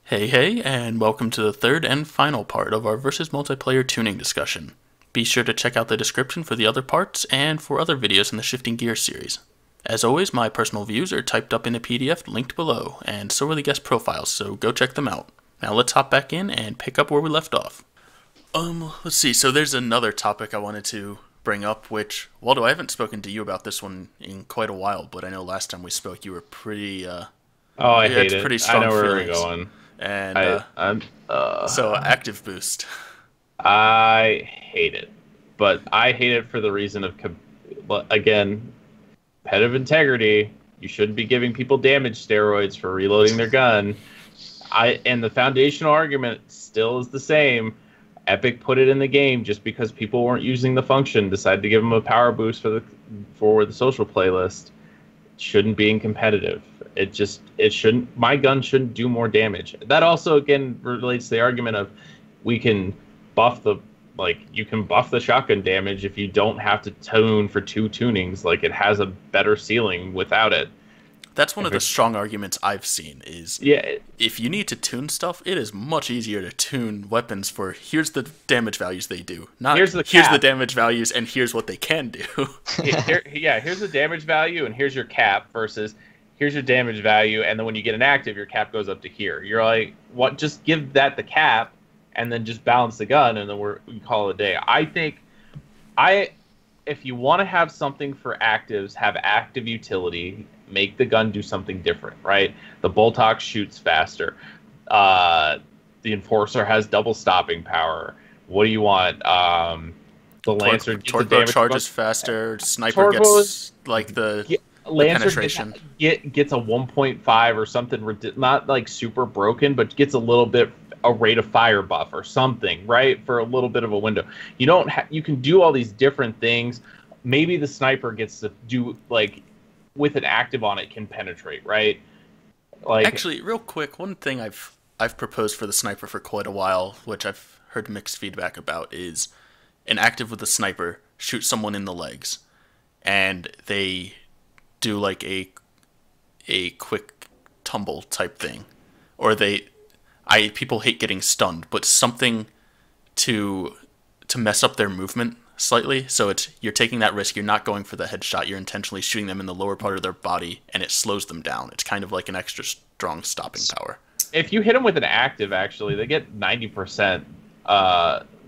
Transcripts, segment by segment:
Hey, and welcome to the third and final part of our versus multiplayer tuning discussion. Be sure to check out the description for the other parts and for other videos in the Shifting Gears series. As always, my personal views are typed up in a PDF linked below, and so are the guest profiles, so go check them out. Now let's hop back in and pick up where we left off. Let's see, so there's another topic I wanted to bring up, which, Waldo, I haven't spoken to you about this one in quite a while, but I know last time we spoke you were pretty, I hate it. pretty strong I know where feelings. we're going. And so active boost. I hate it, but I hate it for the reason of, again, competitive integrity. You shouldn't be giving people damage steroids for reloading their gun. And the foundational argument still is the same. Epic put it in the game just because people weren't using the function, decided to give them a power boost for the social playlist. It shouldn't be in competitive. It shouldn't. My gun shouldn't do more damage. That also again relates to the argument of you can buff the shotgun damage if you don't have to tune for 2 tunings. Like, it has a better ceiling without it. That's one of the strong arguments I've seen is, if you need to tune stuff, it is much easier to tune weapons for here's the damage values they do, not here's the damage values and here's what they can do. Here's the damage value and here's your cap versus here's your damage value, and then when you get an active, your cap goes up to here. You're like, what? Just give that the cap and then just balance the gun, and then we call it a day. I think if you want to have something for actives, have active utility. Make the gun do something different, right? The Boltox shoots faster. The Enforcer has double stopping power. What do you want? The Lancer gets Torque charges faster. Sniper gets like the penetration. Gets a 1.5 or something. Not like super broken, but gets a little bit a rate of fire buff or something, right? For a little bit of a window. You can do all these different things. Maybe the Sniper gets to do like. With an active on it can penetrate, right? Like, actually, real quick, one thing I've proposed for the Sniper for quite a while, which I've heard mixed feedback about, is an active with the Sniper shoot someone in the legs, and they do like a quick tumble type thing, or people hate getting stunned, but something to mess up their movement slightly, so you're taking that risk. You're not going for the headshot. You're intentionally shooting them in the lower part of their body, and it slows them down. It's kind of like an extra strong stopping power. If you hit them with an active, actually, they get 90%.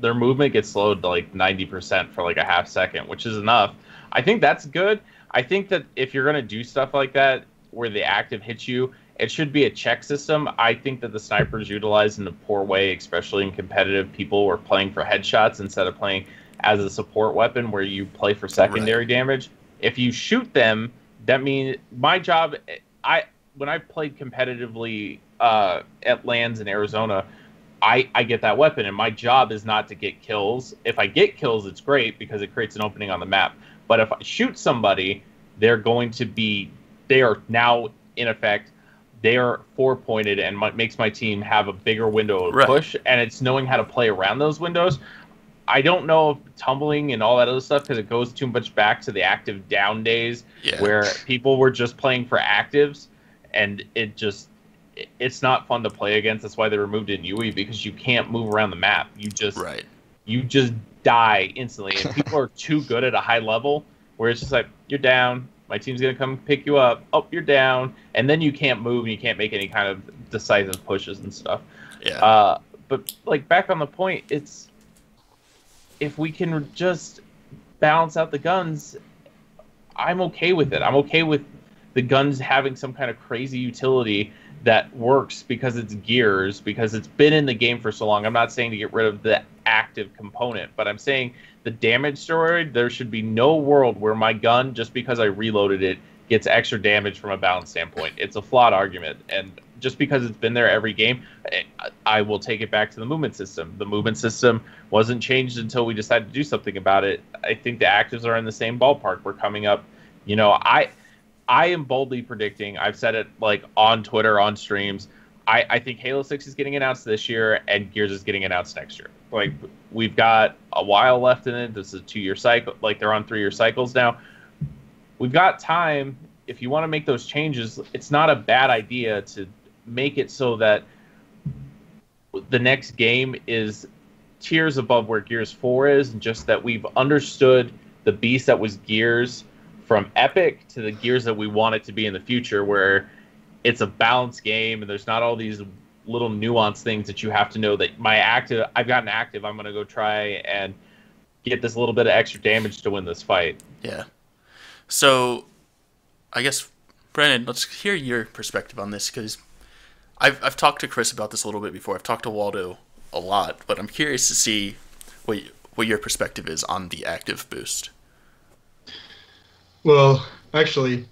Their movement gets slowed to like 90% for like a half second, which is enough. I think that's good. I think that if you're gonna do stuff like that, where the active hits you, it should be a check system. I think that the Sniper is utilized in a poor way, especially in competitive. People were playing for headshots instead of playing as a support weapon where you play for secondary damage. If you shoot them, that means my job, when I played competitively at LANs in Arizona, I get that weapon, and my job is not to get kills. If I get kills, it's great because it creates an opening on the map. But if I shoot somebody, they are now, in effect, they are 4-pointed, and makes my team have a bigger window of push, and it's knowing how to play around those windows. I don't know if tumbling and all that other stuff, because it goes too much back to the active down days where people were just playing for actives, and it's not fun to play against. That's why they removed it in UE, because you can't move around the map. You just die instantly, and people are too good at a high level where it's just like, you're down, my team's gonna come pick you up, you're down, and then you can't move and you can't make any kind of decisive pushes and stuff. But like, back on the point, it's, if we can just balance out the guns, I'm okay with it. I'm okay with the guns having some kind of crazy utility that works because it's gears, because it's been in the game for so long. I'm not saying to get rid of the active component, but I'm saying the damage steroid, there should be no world where my gun, just because I reloaded it, gets extra damage from a balance standpoint. It's a flawed argument, and just because it's been there every game, I will take it back to the movement system. The movement system wasn't changed until we decided to do something about it. I think the actives are in the same ballpark. We're coming up, I am boldly predicting, I've said it like on Twitter, on streams, I think Halo 6 is getting announced this year and Gears is getting announced next year. Like, we've got a while left in it. This is a 2-year cycle. Like, they're on 3-year cycles now. We've got time if you want to make those changes, it's not a bad idea to make it so that the next game is tiers above where Gears 4 is, and just that we've understood the beast that was Gears from Epic to the Gears that we want it to be in the future, where it's a balanced game and there's not all these little nuanced things that you have to know that I've gotten active, I'm going to go try and get this little bit of extra damage to win this fight. Yeah. So, I guess, Brandon, let's hear your perspective on this, because I've talked to Chris about this a little bit before. I've talked to Waldo a lot, but I'm curious to see what your perspective is on the active boost. Well, actually,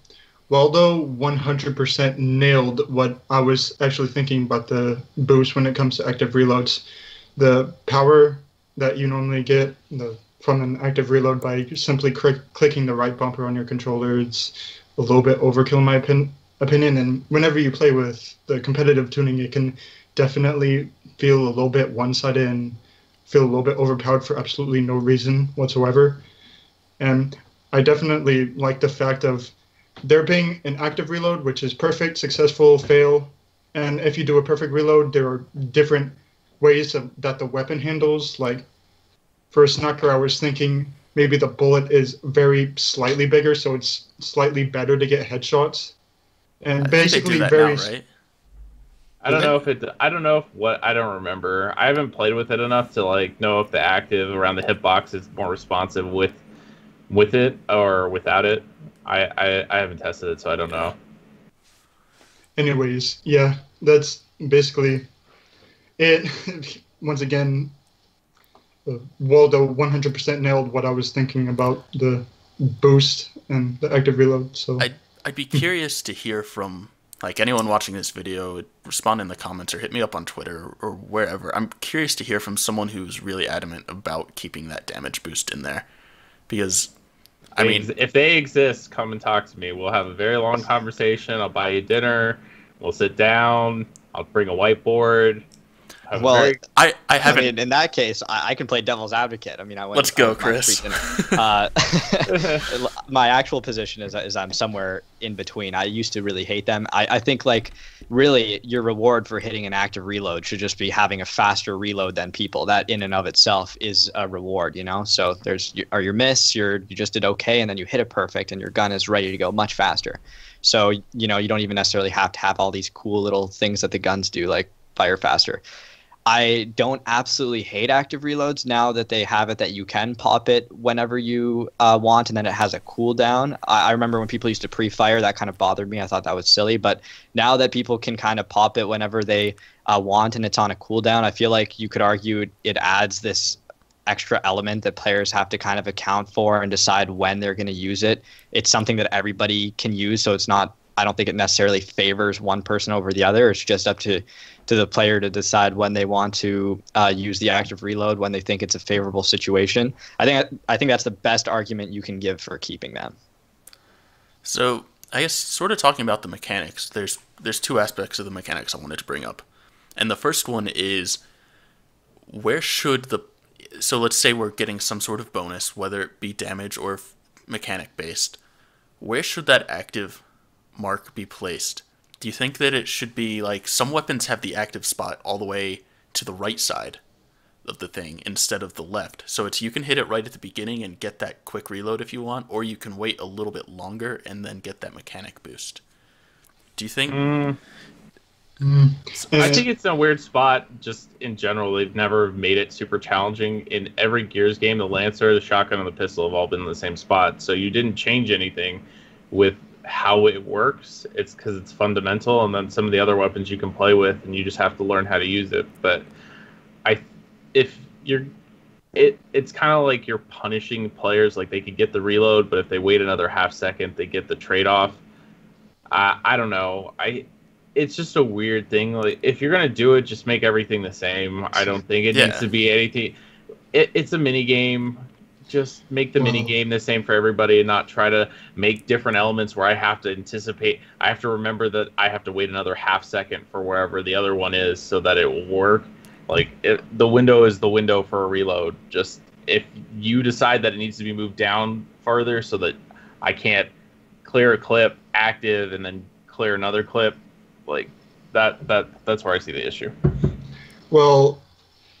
Waldo 100% nailed what I was actually thinking about the boost when it comes to active reloads. The power that you normally get from an active reload by simply clicking the right bumper on your controller, it's a little bit overkill in my opinion. And whenever you play with the competitive tuning, it can definitely feel a little bit one-sided and feel a little bit overpowered for absolutely no reason whatsoever. And I definitely like the fact of there being an active reload, which is perfect, successful, fail. And if you do a perfect reload, there are different ways that the weapon handles. Like for a sniper, I was thinking maybe the bullet is very slightly bigger, so it's slightly better to get headshots. And basically very... Now, right? I don't know if I don't remember. I haven't played with it enough to like know if the active around the hitbox is more responsive with it or without it. I haven't tested it, so I don't know. Anyways, yeah, that's basically it. Once again, Waldo 100% nailed what I was thinking about the boost and the active reload. So I'd be curious to hear from like anyone watching this video. Respond in the comments or hit me up on Twitter or wherever. I'm curious to hear from someone who's really adamant about keeping that damage boost in there, because I mean, if they exist, come and talk to me. We'll have a very long conversation. I'll buy you dinner. We'll sit down. I'll bring a whiteboard. Well, I haven't. I mean, in that case, I can play devil's advocate. I mean, Let's go, Chris. My actual position is I'm somewhere in between. I used to really hate them. I think like really your reward for hitting an active reload should just be having a faster reload than people. That in and of itself is a reward, you know. So there's your miss, you just did okay, and then you hit it perfect, and your gun is ready to go much faster. So you know you don't even necessarily have to have all these cool little things that the guns do, like fire faster. I don't absolutely hate active reloads now that they have it that you can pop it whenever you want, and then it has a cooldown. I remember when people used to pre-fire, that kind of bothered me. I thought that was silly, but now that people can kind of pop it whenever they want and it's on a cooldown, I feel like you could argue it adds this extra element that players have to kind of account for and decide when they're going to use it. It's something that everybody can use, so it's not. I don't think it necessarily favors one person over the other. It's just up to the player to decide when they want to use the active reload, when they think it's a favorable situation. I think that's the best argument you can give for keeping them. So I guess sort of talking about the mechanics, there's two aspects of the mechanics I wanted to bring up. And the first one is so let's say we're getting some sort of bonus, whether it be damage or mechanic based. Where should that active mark be placed? Do you think that it should be like some weapons have the active spot all the way to the right side of the thing instead of the left? So you can hit it right at the beginning and get that quick reload if you want, or you can wait a little bit longer and then get that mechanic boost. Do you think? I think it's in a weird spot just in general. They've never made it super challenging. In every Gears game, the Lancer, the shotgun, and the pistol have all been in the same spot. So you didn't change anything with how it works. It's because it's fundamental, and then some of the other weapons you can play with, and you just have to learn how to use it. But it's kind of like you're punishing players. Like they could get the reload, but if they wait another half second, they get the trade-off. I don't know. It's just a weird thing. Like if you're gonna do it, just make everything the same. I don't think it needs to be anything. It's a mini game. Just make the mini game the same for everybody and not try to make different elements where I have to anticipate. I have to remember that I have to wait another half second for wherever the other one is so that it will work. Like the window is the window for a reload. Just if you decide that it needs to be moved down further so that I can't clear a clip, active, and then clear another clip. Like that's where I see the issue. Well,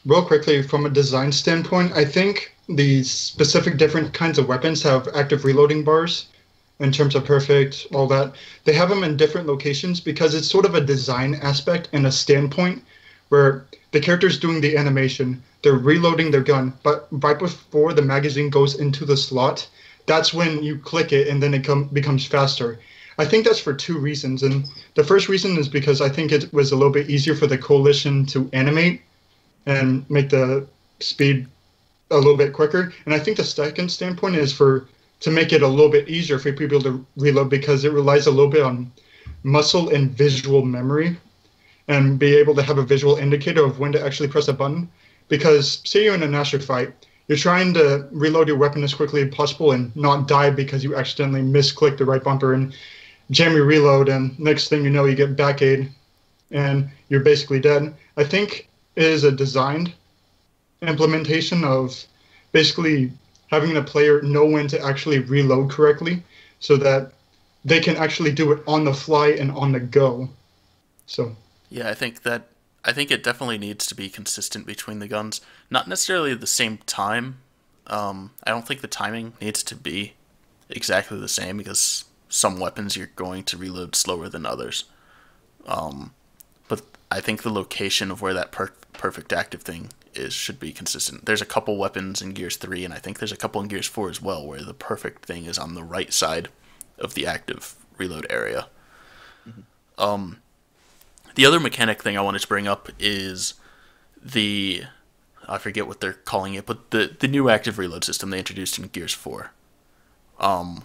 real quickly, from a design standpoint, I think the specific different kinds of weapons have active reloading bars in terms of perfect, all that. They have them in different locations because it's sort of a design aspect and a standpoint where the character's doing the animation, they're reloading their gun, but right before the magazine goes into the slot, that's when you click it and then it becomes faster. I think that's for two reasons. And the first reason is because I think it was a little bit easier for the coalition to animate and make the speed a little bit quicker. And I think the second standpoint is to make it a little bit easier for people to reload because it relies a little bit on muscle and visual memory and be able to have a visual indicator of when to actually press a button. Because say you're in a Nasher fight, you're trying to reload your weapon as quickly as possible and not die because you accidentally misclicked the right bumper and jam your reload, and next thing you know, you get back aid and you're basically dead. I think it is a designed implementation of basically having the player know when to actually reload correctly so that they can actually do it on the fly and on the go. So yeah, I think it definitely needs to be consistent between the guns. Not necessarily at the same time. I don't think the timing needs to be exactly the same because some weapons you're going to reload slower than others. But I think the location of where that perfect active thing is should be consistent. There's a couple weapons in Gears 3, and I think there's a couple in Gears 4 as well, where the perfect thing is on the right side of the active reload area. Mm-hmm. The other mechanic thing I wanted to bring up is I forget what they're calling it, but the new active reload system they introduced in Gears 4.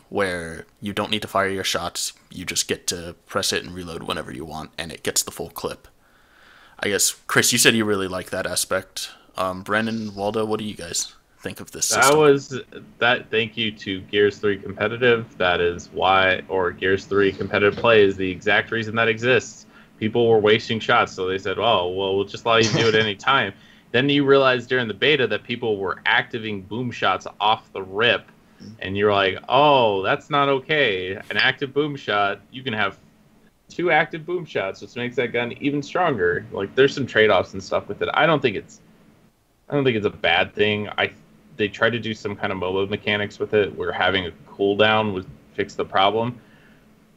Where you don't need to fire your shots, you just get to press it and reload whenever you want, and it gets the full clip. I guess, Chris, you said you really like that aspect. Brandon, Waldo, what do you guys think of this system? Thank you to Gears 3 Competitive. That is why, or Gears 3 Competitive Play is the exact reason that exists. People were wasting shots, so they said, oh, well, we'll just allow you to do it any time. Then you realize during the beta that people were activating boom shots off the rip, and you're like, oh, that's not okay. An active boom shot, you can have 2 active boom shots, which makes that gun even stronger. Like, there's some trade-offs and stuff with it. I don't think it's a bad thing. They tried to do some kind of MOBA mechanics with it, where having a cooldown would fix the problem.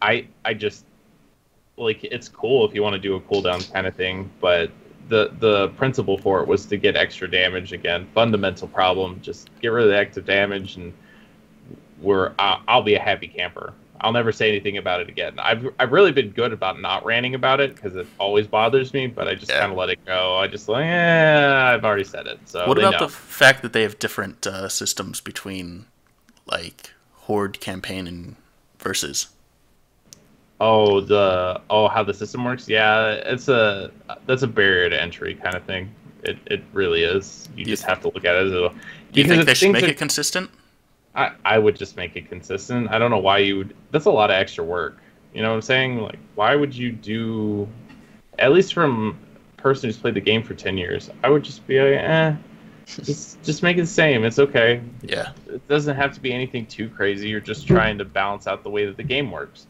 I just, like, it's cool if you want to do a cooldown kind of thing, but the principle for it was to get extra damage. Again, fundamental problem. Just get rid of the active damage, and I'll be a happy camper. I'll never say anything about it again. I've really been good about not ranting about it because it always bothers me, but I just kind of let it go. I just like, I've already said it. So what about the fact that they have different systems between like Horde, campaign, and versus? How the system works? Yeah, that's a barrier to entry kind of thing. It really is. You just have to look at it as a. Do you think they should make it consistent? I would just make it consistent. I don't know why you would. That's a lot of extra work. You know what I'm saying? Like, why would you do? At least from a person who's played the game for 10 years, I would just be like, just make it the same. It's okay. Yeah. It doesn't have to be anything too crazy. You're just trying to balance out the way that the game works.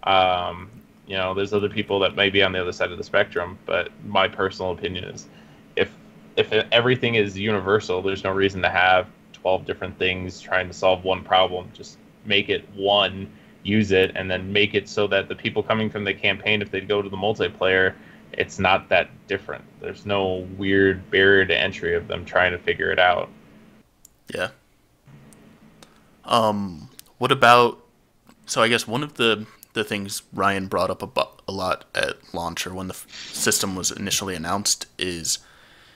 There's other people that may be on the other side of the spectrum, but my personal opinion is, if everything is universal, there's no reason to have 12 different things trying to solve one problem. Just make it one, use it, and then make it so that the people coming from the campaign, if they go to the multiplayer, it's not that different. There's no weird barrier to entry of them trying to figure it out. Yeah. What about... So I guess one of the things Ryan brought up a lot at launch, or when the system was initially announced, is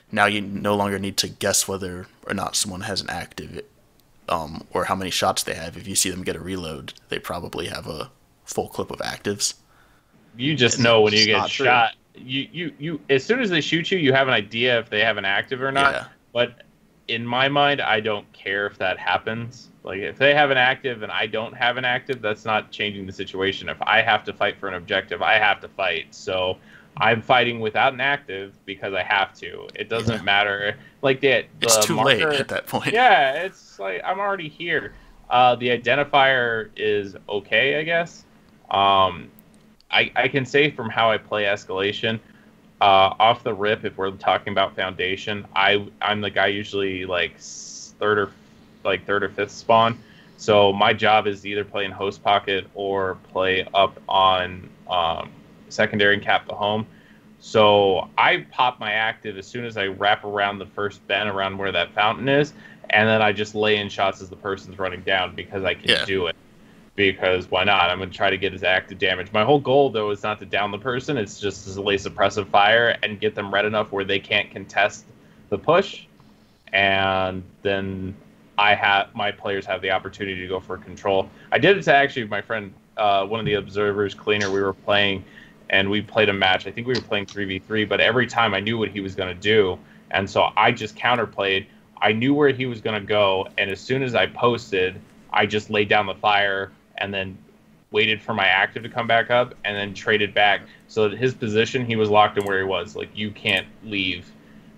now you no longer need to guess whether or not someone has an active, or how many shots they have. If you see them get a reload, they probably have a full clip of actives. You just know when you get shot. You as soon as they shoot you, you have an idea if they have an active or not. Yeah. But in my mind, I don't care if that happens. Like, if they have an active and I don't have an active, that's not changing the situation. If I have to fight for an objective, I have to fight. So I'm fighting without an active because I have to. It doesn't matter. Like, it's too late at that point. Yeah, it's like, I'm already here. The identifier is okay, I guess. I can say from how I play escalation, off the rip, if we're talking about foundation, I'm the guy usually like third or fifth spawn. So my job is to either play in host pocket or play up on secondary and cap the home. So I pop my active as soon as I wrap around the first bend around where that fountain is, and then I just lay in shots as the person's running down because I can do it. Because why not? I'm going to try to get his active damage. My whole goal, though, is not to down the person. It's just to lay suppressive fire and get them red enough where they can't contest the push. And then my players have the opportunity to go for control. I did it to actually my friend, one of the observers, Cleaner. We were playing, and we played a match. I think we were playing 3v3, but every time I knew what he was going to do. And so I just counterplayed. I knew where he was going to go, and as soon as I posted, I just laid down the fire and then waited for my active to come back up and then traded back so that his position, he was locked in where he was. Like, you can't leave.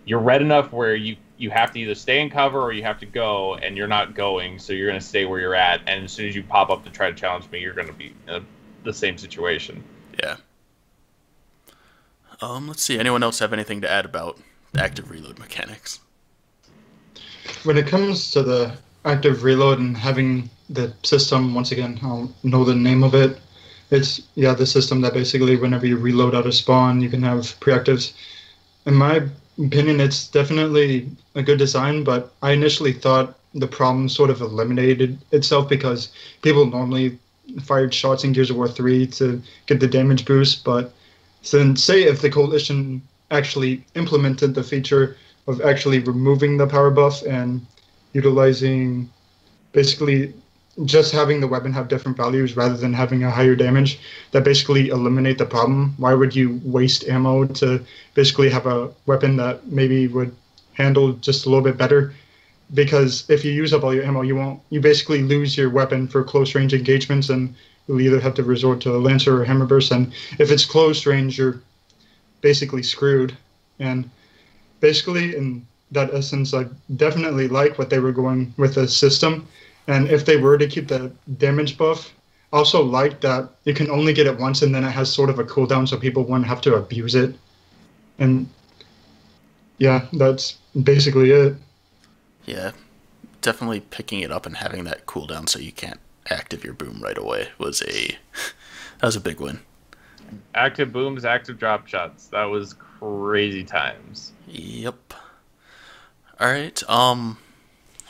You're red enough where you have to either stay in cover or you have to go, and you're not going, so you're going to stay where you're at. And as soon as you pop up to try to challenge me, you're going to be in the same situation. Yeah. Let's see. Anyone else have anything to add about the active reload mechanics? When it comes to the active reload and having the system, once again, I don't know the name of it. It's, the system that basically whenever you reload out of spawn, you can have preactives. In my opinion, it's definitely a good design, but I initially thought the problem sort of eliminated itself because people normally fired shots in Gears of War 3 to get the damage boost, but then say if the Coalition actually implemented the feature of actually removing the power buff and utilizing basically just having the weapon have different values rather than having a higher damage, that basically eliminate the problem. Why would you waste ammo to basically have a weapon that maybe would handle just a little bit better? Because if you use up all your ammo, you basically lose your weapon for close range engagements, and you'll either have to resort to a Lancer or Hammer Burst. And if it's close range, you're basically screwed. And basically, in that essence, I definitely like what they were going with the system. And if they were to keep the damage buff, I also like that you can only get it once and then it has sort of a cooldown so people won't have to abuse it. And yeah, that's basically it. Yeah, definitely picking it up and having that cooldown so you can't active your boom right away was that was a big win. Active booms, active drop shots. That was crazy times. Yep. All right.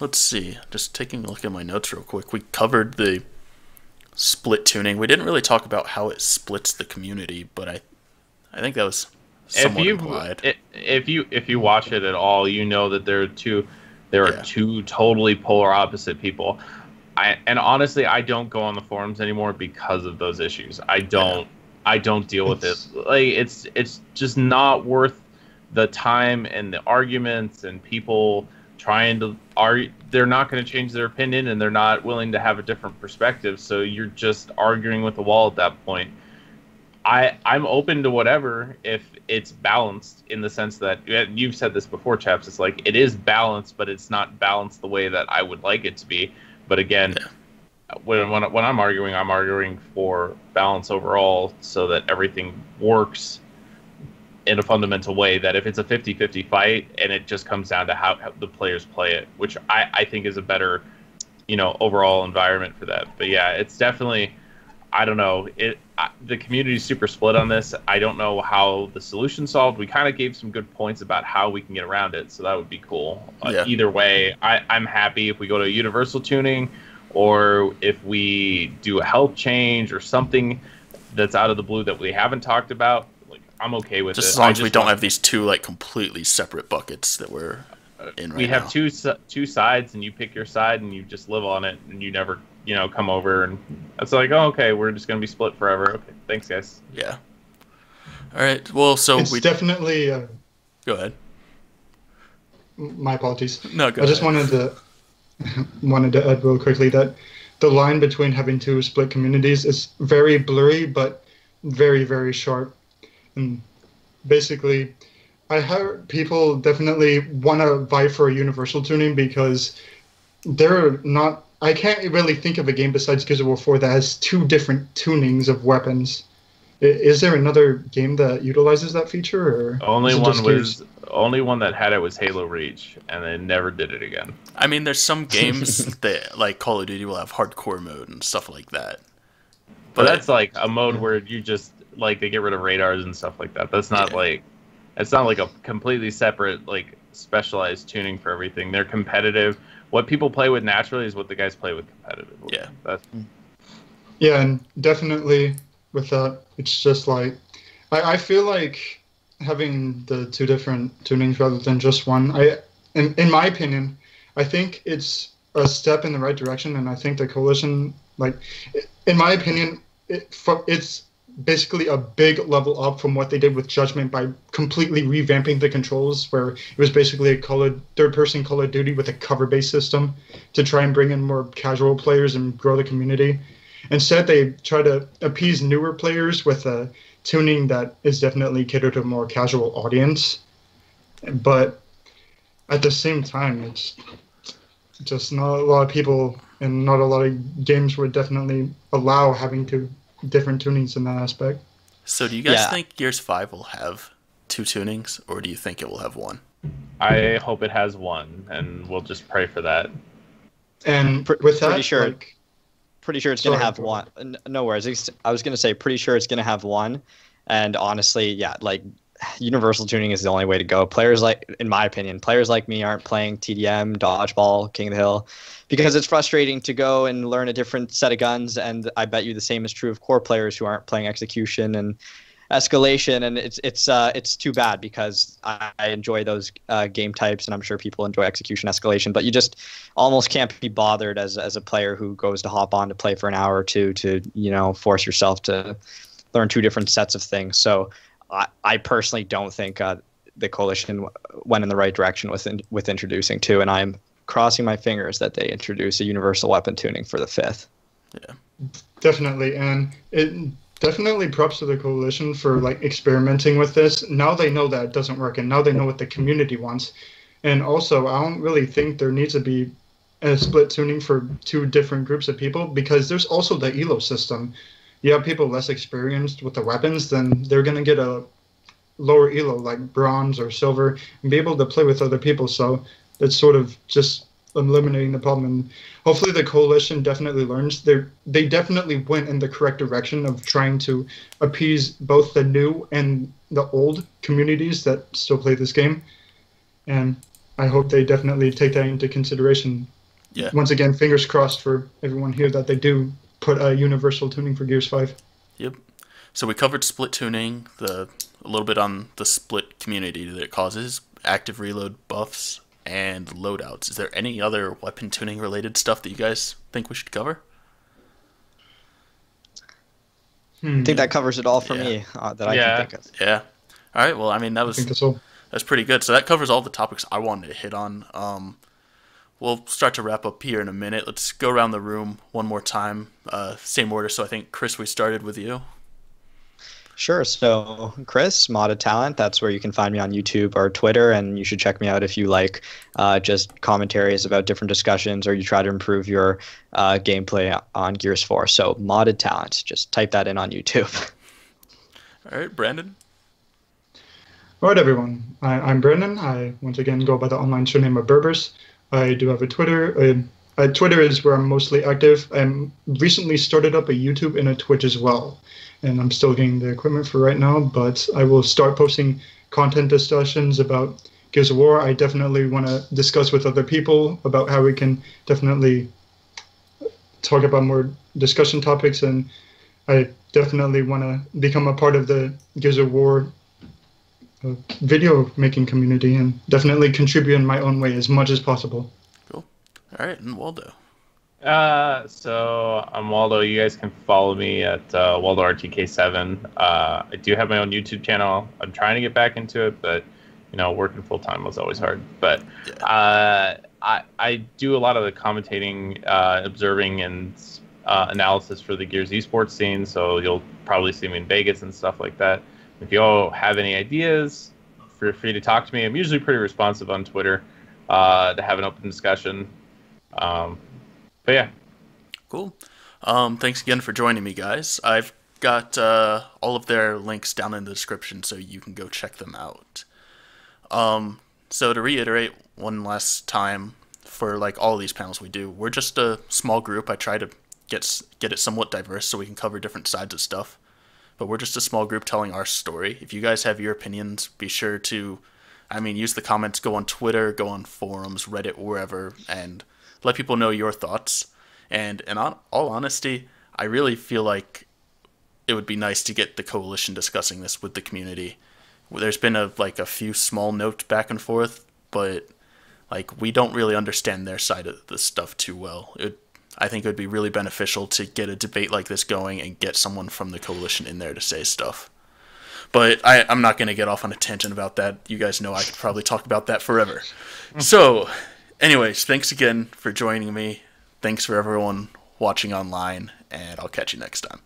Let's see. Just taking a look at my notes real quick. We covered the split tuning. We didn't really talk about how it splits the community, but I think that was somewhat implied. If you watch it at all, you know that there are two totally polar opposite people. And honestly, I don't go on the forums anymore because of those issues. I don't deal with it. Like, it's just not worth the time and the arguments and people trying to they're not going to change their opinion, and they're not willing to have a different perspective, so you're just arguing with the wall at that point. I'm open to whatever if it's balanced, in the sense that you've said this before, chaps. It's like it is balanced, but it's not balanced the way that I would like it to be. But again, when I'm arguing for balance overall, so that everything works in a fundamental way. That if it's a 50-50 fight and it just comes down to how the players play it, which I think is a better, overall environment for that. But yeah, it's definitely, I don't know, the community's super split on this. I don't know how the solution's solved. We kind of gave some good points about how we can get around it, so that would be cool. Either way, I'm happy if we go to universal tuning, or if we do a health change or something that's out of the blue that we haven't talked about. I'm okay with it. Just as long as we don't have these two completely separate buckets that we're in right now. We have two sides, and you pick your side, and you just live on it, and you never, come over, and it's like, oh, okay, we're just gonna be split forever. Okay, thanks, guys. Yeah. All right. Well, so it's definitely. Go ahead. My apologies. No, go ahead. I just wanted to add real quickly that the line between having two split communities is very blurry, but very, very sharp. And basically, I heard people definitely want to vie for a universal tuning because they're not I can't really think of a game besides Gears of War 4 that has two different tunings of weapons. Is there another game that utilizes that feature, or is it just Gears? Only one that had it was Halo Reach, and they never did it again. I mean, there's some games that, like Call of Duty, will have hardcore mode and stuff like that. But that's like a mode where you just like they get rid of radars and stuff like that. That's not like it's not like a completely separate like specialized tuning for everything. They're competitive. What people play with naturally is what the guys play with competitively. Yeah. Yeah, and definitely with that, it's just like I feel like having the two different tunings rather than just one. In my opinion, I think it's a step in the right direction, and I think the coalition, like, in my opinion, it's basically a big level up from what they did with Judgment by completely revamping the controls, where it was basically a third-person Call of Duty with a cover-based system to try and bring in more casual players and grow the community. Instead, they try to appease newer players with a tuning that is definitely catered to a more casual audience. But at the same time, it's just not a lot of people and not a lot of games would definitely allow having different tunings in that aspect. So do you guys think Gears 5 will have two tunings, or do you think it will have one? I hope it has one, and we'll just pray for that. And with that, pretty sure it's going to have one. No worries. I was going to say pretty sure it's going to have one. And honestly, yeah, like universal tuning is the only way to go. Players in my opinion, players like me aren't playing TDM, Dodgeball, King of the Hill, because it's frustrating to go and learn a different set of guns. And I bet you the same is true of core players who aren't playing Execution and Escalation. And it's too bad because I enjoy those game types, and I'm sure people enjoy Execution, Escalation, but you just almost can't be bothered as a player who goes to hop on to play for an hour or two to, force yourself to learn two different sets of things. So I personally don't think the Coalition went in the right direction with introducing two, and I'm crossing my fingers that they introduce a universal weapon tuning for the 5th. Yeah, definitely, and it definitely props to the Coalition for like experimenting with this. Now they know that it doesn't work, and now they know what the community wants. And also, I don't really think there needs to be a split tuning for two different groups of people, because there's also the elo system. You have people less experienced with the weapons, then they're going to get a lower elo like bronze or silver and be able to play with other people. So that's sort of just eliminating the problem. And hopefully the Coalition definitely learns. They definitely went in the correct direction of trying to appease both the new and the old communities that still play this game. And I hope they definitely take that into consideration. Yeah. Once again, fingers crossed for everyone here that they do put a universal tuning for Gears 5. Yep. So we covered split tuning, a little bit on the split community that it causes, active reload buffs, and loadouts. Is there any other weapon tuning related stuff that you guys think we should cover? I think that covers it all for me that I can think of. Yeah. All right. Well, I mean, that's pretty good. So that covers all the topics I wanted to hit on. We'll start to wrap up here in a minute. Let's go around the room one more time, same order. So I think, Chris, we started with you. Sure. So, Chris, Modded Talent, that's where you can find me on YouTube or Twitter, and you should check me out if you like just commentaries about different discussions or you try to improve your gameplay on Gears 4. So, Modded Talent, just type that in on YouTube. All right, Brandon. All right, everyone. I'm Brandon. I, once again, go by the online show name of Berbers. I do have a Twitter. Twitter is where I'm mostly active. I recently started up a YouTube and a Twitch as well. And I'm still getting the equipment for right now, but I will start posting content discussions about Gears of War. I definitely want to discuss with other people about how we can definitely talk about more discussion topics, and I definitely want to become a part of the Gears of War video making community and definitely contribute in my own way as much as possible. Cool. All right, and Waldo. So I'm Waldo. You guys can follow me at Waldo RTK7. I do have my own YouTube channel. I'm trying to get back into it, but working full time was always hard. But I do a lot of the commentating, observing, and analysis for the Gears esports scene. So you'll probably see me in Vegas and stuff like that. If you all have any ideas, feel free to talk to me. I'm usually pretty responsive on Twitter to have an open discussion. But yeah, Cool. Thanks again for joining me, guys. I've got all of their links down in the description so you can go check them out. So to reiterate one last time, for like all of these panels we do, we're just a small group. I try to get it somewhat diverse so we can cover different sides of stuff. But we're just a small group telling our story. If you guys have your opinions, be sure to, use the comments, go on Twitter, go on forums, Reddit, wherever, and let people know your thoughts. And in all honesty, I really feel like it would be nice to get the coalition discussing this with the community. There's been a few small notes back and forth, but we don't really understand their side of the stuff too well. I think it would be really beneficial to get a debate like this going and get someone from the coalition in there to say stuff. But I'm not going to get off on a tangent about that. You guys know I could probably talk about that forever. So, anyways, thanks again for joining me. Thanks for everyone watching online, and I'll catch you next time.